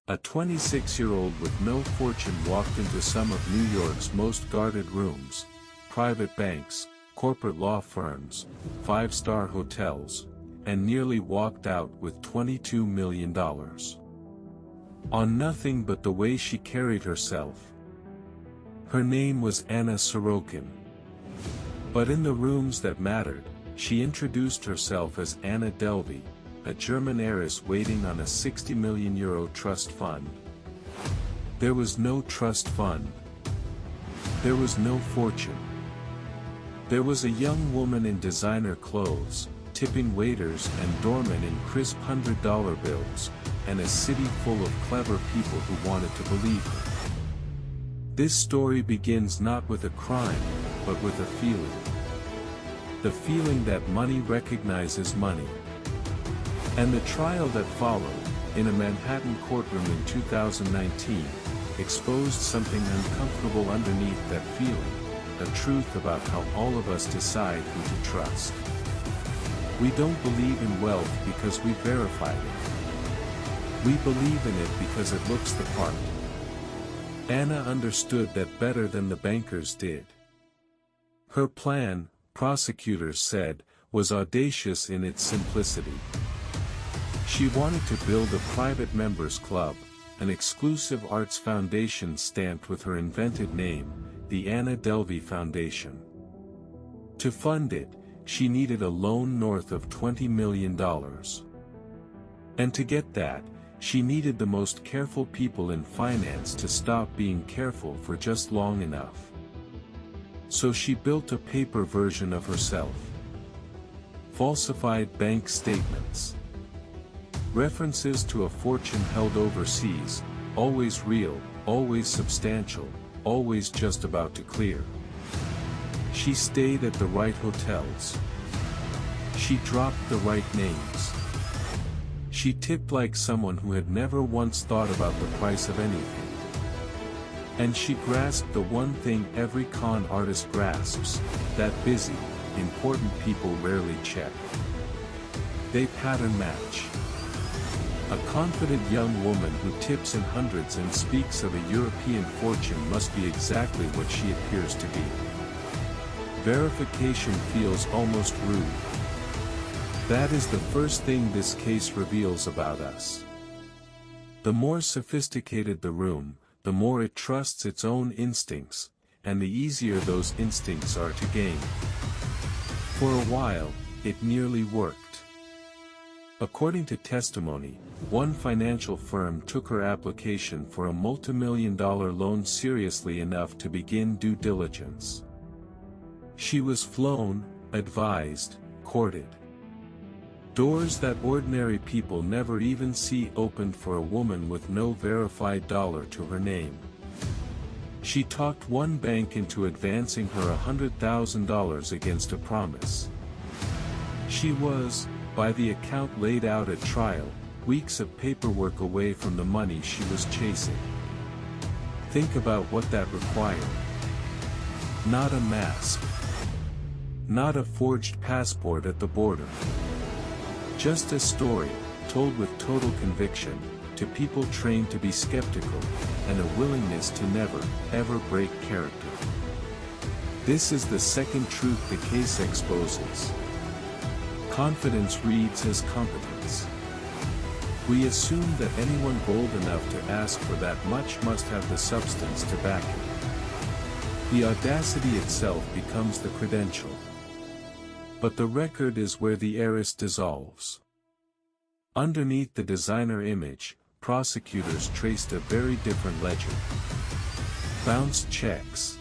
A 26-year-old with no fortune walked into some of New York's most guarded rooms, private banks, corporate law firms, five-star hotels, and nearly walked out with $22 million. On nothing but the way she carried herself. Her name was Anna Sorokin. But in the rooms that mattered, she introduced herself as Anna Delvey, a German heiress waiting on a €60 million trust fund. There was no trust fund. There was no fortune. There was a young woman in designer clothes, tipping waiters and doormen in crisp $100 bills, and a city full of clever people who wanted to believe her. This story begins not with a crime, but with a feeling. The feeling that money recognizes money. And the trial that followed, in a Manhattan courtroom in 2019, exposed something uncomfortable underneath that feeling, a truth about how all of us decide who to trust. We don't believe in wealth because we verified it. We believe in it because it looks the part. Anna understood that better than the bankers did. Her plan, prosecutors said, was audacious in its simplicity. She wanted to build a private members club, an exclusive arts foundation stamped with her invented name, the Anna Delvey Foundation. To fund it, she needed a loan north of $20 million. And to get that, she needed the most careful people in finance to stop being careful for just long enough. So she built a paper version of herself. Falsified bank statements. References to a fortune held overseas, always real, always substantial, always just about to clear. She stayed at the right hotels. She dropped the right names. She tipped like someone who had never once thought about the price of anything. And she grasped the one thing every con artist grasps, that busy, important people rarely check. They pattern match. A confident young woman who tips in hundreds and speaks of a European fortune must be exactly what she appears to be. Verification feels almost rude. That is the first thing this case reveals about us. The more sophisticated the room, the more it trusts its own instincts, and the easier those instincts are to gain. For a while, it nearly worked. According to testimony, one financial firm took her application for a multimillion-dollar loan seriously enough to begin due diligence. She was flown, advised, courted. Doors that ordinary people never even see opened for a woman with no verified dollar to her name. She talked one bank into advancing her $100,000 against a promise. She was, by the account laid out at trial, weeks of paperwork away from the money she was chasing. Think about what that required. Not a mask. Not a forged passport at the border. Just a story, told with total conviction, to people trained to be skeptical, and a willingness to never, ever break character. This is the second truth the case exposes. Confidence reads as competence. We assume that anyone bold enough to ask for that much must have the substance to back it. The audacity itself becomes the credential. But the record is where the heiress dissolves. Underneath the designer image, prosecutors traced a very different legend. Bounced checks.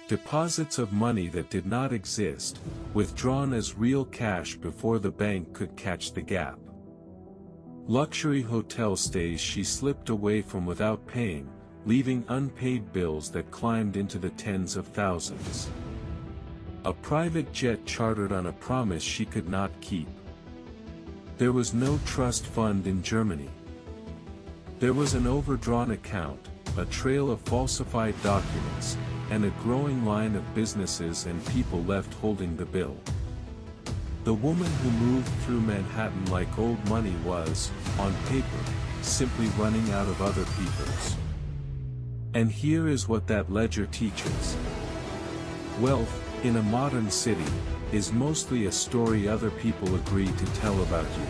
Deposits of money that did not exist, withdrawn as real cash before the bank could catch the gap. Luxury hotel stays she slipped away from without paying, leaving unpaid bills that climbed into the tens of thousands. A private jet chartered on a promise she could not keep. There was no trust fund in Germany. There was an overdrawn account, a trail of falsified documents, and a growing line of businesses and people left holding the bill. The woman who moved through Manhattan like old money was, on paper, simply running out of other people's. And here is what that ledger teaches. Wealth, in a modern city, is mostly a story other people agree to tell about you.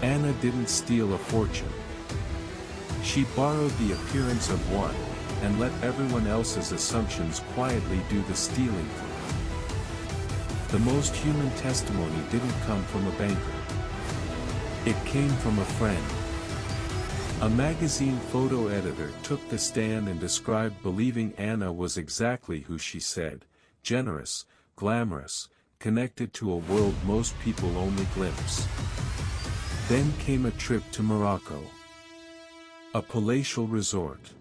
Anna didn't steal a fortune. She borrowed the appearance of one, and let everyone else's assumptions quietly do the stealing for her. The most human testimony didn't come from a banker. It came from a friend. A magazine photo editor took the stand and described believing Anna was exactly who she said, generous, glamorous, connected to a world most people only glimpse. Then came a trip to Morocco. A palatial resort.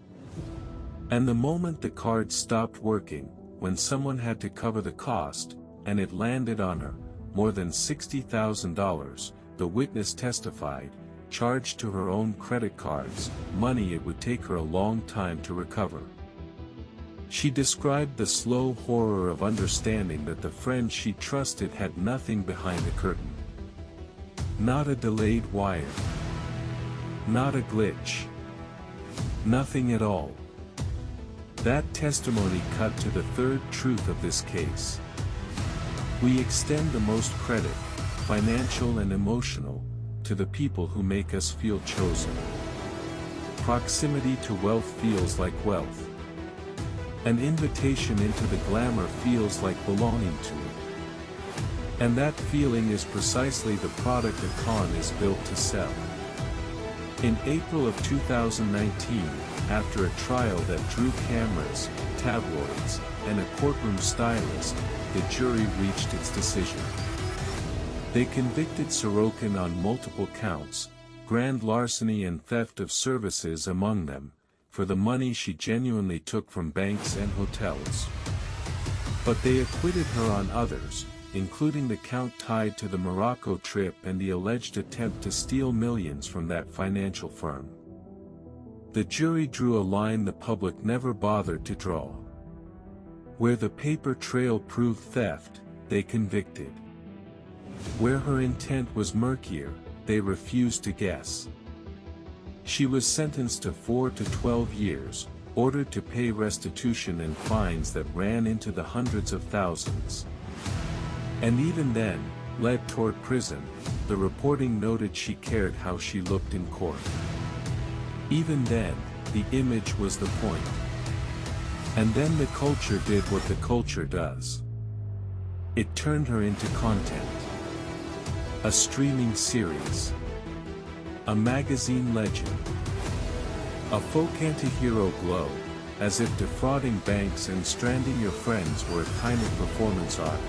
And the moment the card stopped working, when someone had to cover the cost, and it landed on her, more than $60,000, the witness testified, charged to her own credit cards, money it would take her a long time to recover. She described the slow horror of understanding that the friend she trusted had nothing behind the curtain. Not a delayed wire. Not a glitch. Nothing at all. That testimony cut to the third truth of this case. We extend the most credit, financial and emotional, to the people who make us feel chosen. Proximity to wealth feels like wealth. An invitation into the glamour feels like belonging to it. And that feeling is precisely the product a con is built to sell. In April of 2019, after a trial that drew cameras, tabloids, and a courtroom stylist, the jury reached its decision. They convicted Sorokin on multiple counts, grand larceny and theft of services among them, for the money she genuinely took from banks and hotels. But they acquitted her on others, including the count tied to the Morocco trip and the alleged attempt to steal millions from that financial firm. The jury drew a line the public never bothered to draw. Where the paper trail proved theft, they convicted. Where her intent was murkier, they refused to guess. She was sentenced to 4 to 12 years, ordered to pay restitution and fines that ran into the hundreds of thousands. And even then, led toward prison, the reporting noted she cared how she looked in court. Even then, the image was the point. And then the culture did what the culture does. It turned her into content. A streaming series. A magazine legend. A folk anti-hero glow, as if defrauding banks and stranding your friends were a kind of performance art.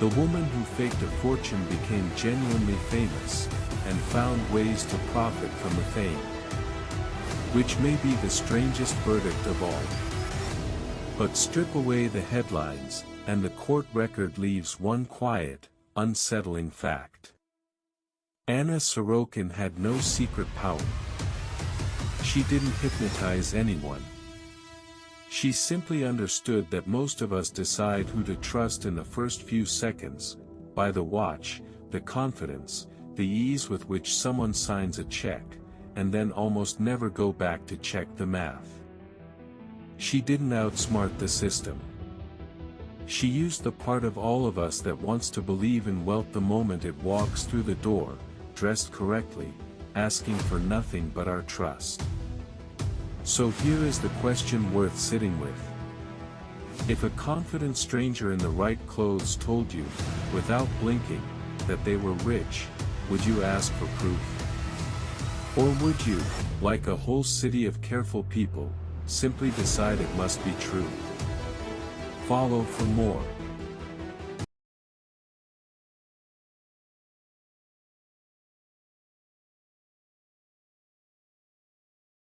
The woman who faked a fortune became genuinely famous, and found ways to profit from the fame. Which may be the strangest verdict of all. But strip away the headlines, and the court record leaves one quiet, unsettling fact. Anna Sorokin had no secret power. She didn't hypnotize anyone. She simply understood that most of us decide who to trust in the first few seconds, by the watch, the confidence, the ease with which someone signs a check, and then almost never go back to check the math. She didn't outsmart the system. She used the part of all of us that wants to believe in wealth the moment it walks through the door, dressed correctly, asking for nothing but our trust. So here is the question worth sitting with. If a confident stranger in the right clothes told you, without blinking, that they were rich, would you ask for proof? Or would you, like a whole city of careful people, simply decide it must be true? Follow for more.